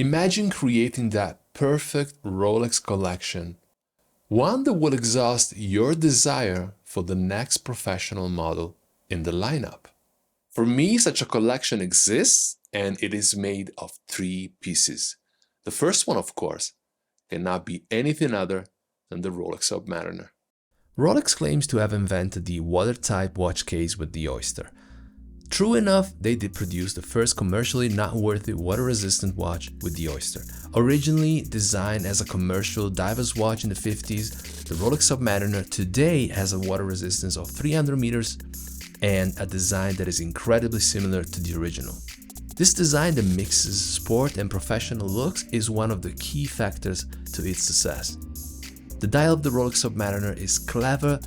Imagine creating that perfect Rolex collection, one that will exhaust your desire for the next professional model in the lineup. For me, such a collection exists, and it is made of 3 pieces. The first one, of course, cannot be anything other than the Rolex Submariner. Rolex claims to have invented the watertight watch case with the Oyster. True enough, they did produce the first commercially not-worthy water-resistant watch with the Oyster. Originally designed as a commercial diver's watch in the 50s, the Rolex Submariner today has a water resistance of 300 meters and a design that is incredibly similar to the original. This design that mixes sport and professional looks is one of the key factors to its success. The dial of the Rolex Submariner is clever,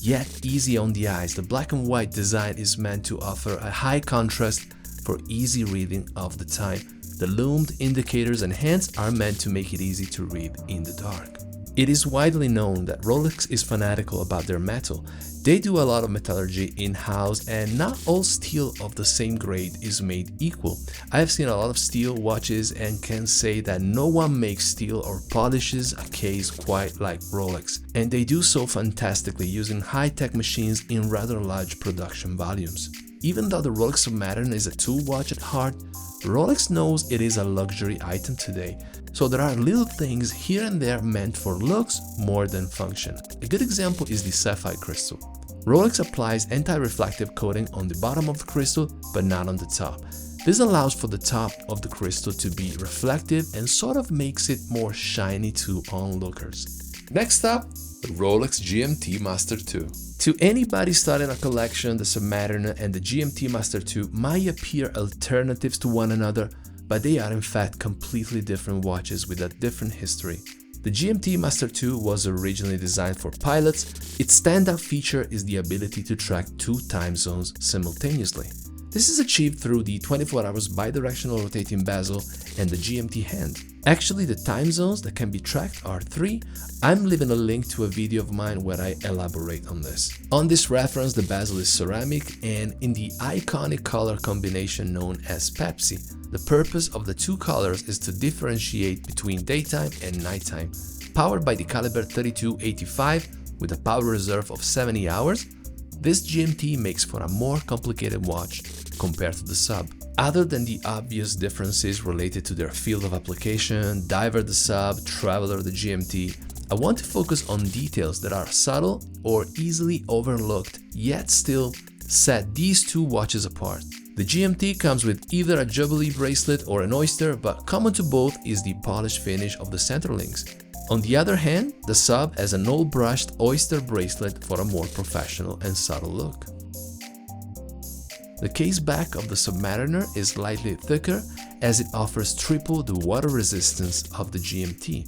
yet easy on the eyes. The black and white design is meant to offer a high contrast for easy reading of the time. The lumed indicators and hands are meant to make it easy to read in the dark. It is widely known that Rolex is fanatical about their metal. They do a lot of metallurgy in-house, and not all steel of the same grade is made equal. I have seen a lot of steel watches and can say that no one makes steel or polishes a case quite like Rolex, and they do so fantastically using high-tech machines in rather large production volumes. Even though the Rolex Submariner is a tool watch at heart, Rolex knows it is a luxury item today. So there are little things here and there meant for looks more than function. A good example is the sapphire crystal. Rolex applies anti-reflective coating on the bottom of the crystal, but not on the top. This allows for the top of the crystal to be reflective and sort of makes it more shiny to onlookers. Next up, the Rolex GMT Master 2. To anybody starting a collection, the Submariner and the GMT Master 2 might appear alternatives to one another, but they are in fact completely different watches with a different history. The GMT Master 2 was originally designed for pilots. Its standout feature is the ability to track 2 time zones simultaneously. This is achieved through the 24 hours bidirectional rotating bezel and the GMT hand. Actually, the time zones that can be tracked are 3. I'm leaving a link to a video of mine where I elaborate on this. On this reference, the bezel is ceramic and in the iconic color combination known as Pepsi. The purpose of the 2 colors is to differentiate between daytime and nighttime. Powered by the caliber 3285 with a power reserve of 70 hours, this GMT makes for a more complicated watch compared to the Sub. Other than the obvious differences related to their field of application, Diver the Sub, Traveler the GMT, I want to focus on details that are subtle or easily overlooked, yet still set these 2 watches apart. The GMT comes with either a Jubilee bracelet or an Oyster, but common to both is the polished finish of the center links. On the other hand, the Sub has an old-brushed Oyster bracelet for a more professional and subtle look. The case back of the Submariner is slightly thicker as it offers triple the water resistance of the GMT.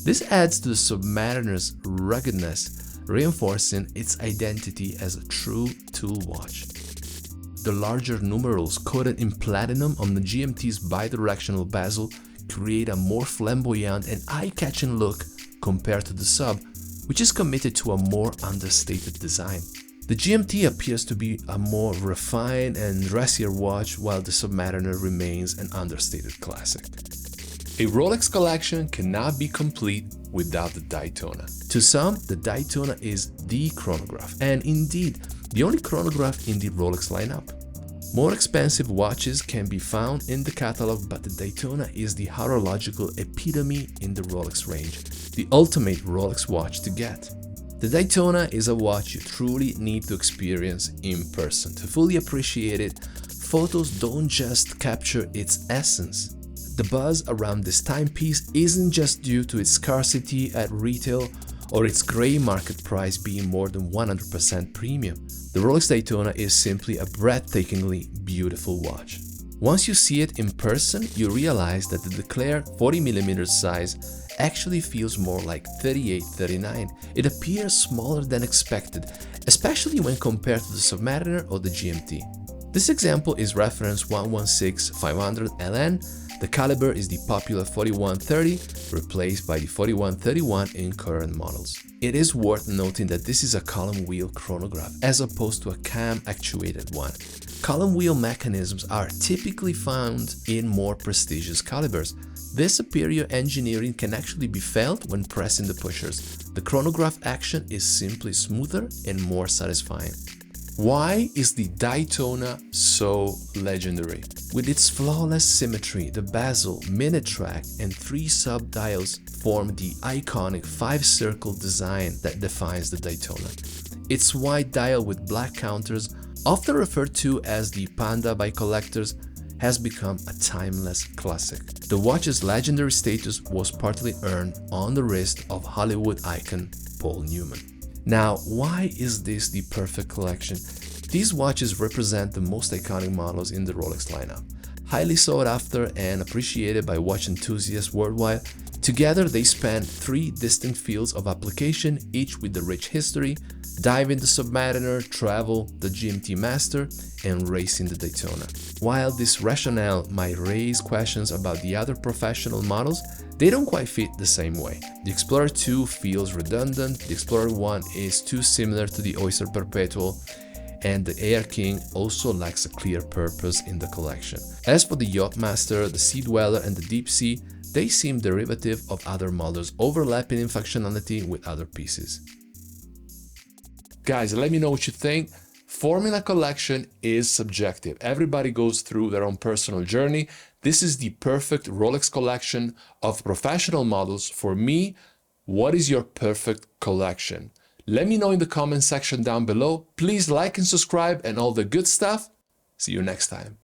This adds to the Submariner's ruggedness, reinforcing its identity as a true tool watch. The larger numerals coated in platinum on the GMT's bidirectional bezel create a more flamboyant and eye-catching look compared to the Sub, which is committed to a more understated design. The GMT appears to be a more refined and dressier watch, while the Submariner remains an understated classic. A Rolex collection cannot be complete without the Daytona. To some, the Daytona is the chronograph, and indeed, the only chronograph in the Rolex lineup. More expensive watches can be found in the catalog, but the Daytona is the horological epitome in the Rolex range, the ultimate Rolex watch to get. The Daytona is a watch you truly need to experience in person. To fully appreciate it, photos don't just capture its essence. The buzz around this timepiece isn't just due to its scarcity at retail or its grey market price being more than 100% premium. The Rolex Daytona is simply a breathtakingly beautiful watch. Once you see it in person, you realize that the declared 40mm size actually feels more like 38-39. It appears smaller than expected, especially when compared to the Submariner or the GMT. This example is reference 116500 LN, The caliber is the popular 4130, replaced by the 4131 in current models. It is worth noting that this is a column wheel chronograph as opposed to a cam actuated one. Column wheel mechanisms are typically found in more prestigious calibers. This superior engineering can actually be felt when pressing the pushers. The chronograph action is simply smoother and more satisfying. Why is the Daytona so legendary? With its flawless symmetry, the bezel, minute track, and 3 sub-dials form the iconic 5-circle design that defines the Daytona. Its white dial with black counters, often referred to as the Panda by collectors, has become a timeless classic. The watch's legendary status was partly earned on the wrist of Hollywood icon Paul Newman. Now, why is this the perfect collection? These watches represent the most iconic models in the Rolex lineup. Highly sought after and appreciated by watch enthusiasts worldwide, together they span 3 distinct fields of application, each with a rich history: diving the Submariner, travel, the GMT Master, and racing the Daytona. While this rationale might raise questions about the other professional models, they don't quite fit the same way. The Explorer 2 feels redundant, the Explorer 1 is too similar to the Oyster Perpetual, and the Air King also lacks a clear purpose in the collection. As for the Yachtmaster, the Sea Dweller, and the Deep Sea, they seem derivative of other models, overlapping in functionality with other pieces. Guys, let me know what you think. Forming a collection is subjective. Everybody goes through their own personal journey. This is the perfect Rolex collection of professional models. For me, what is your perfect collection? Let me know in the comment section down below. Please like and subscribe and all the good stuff. See you next time.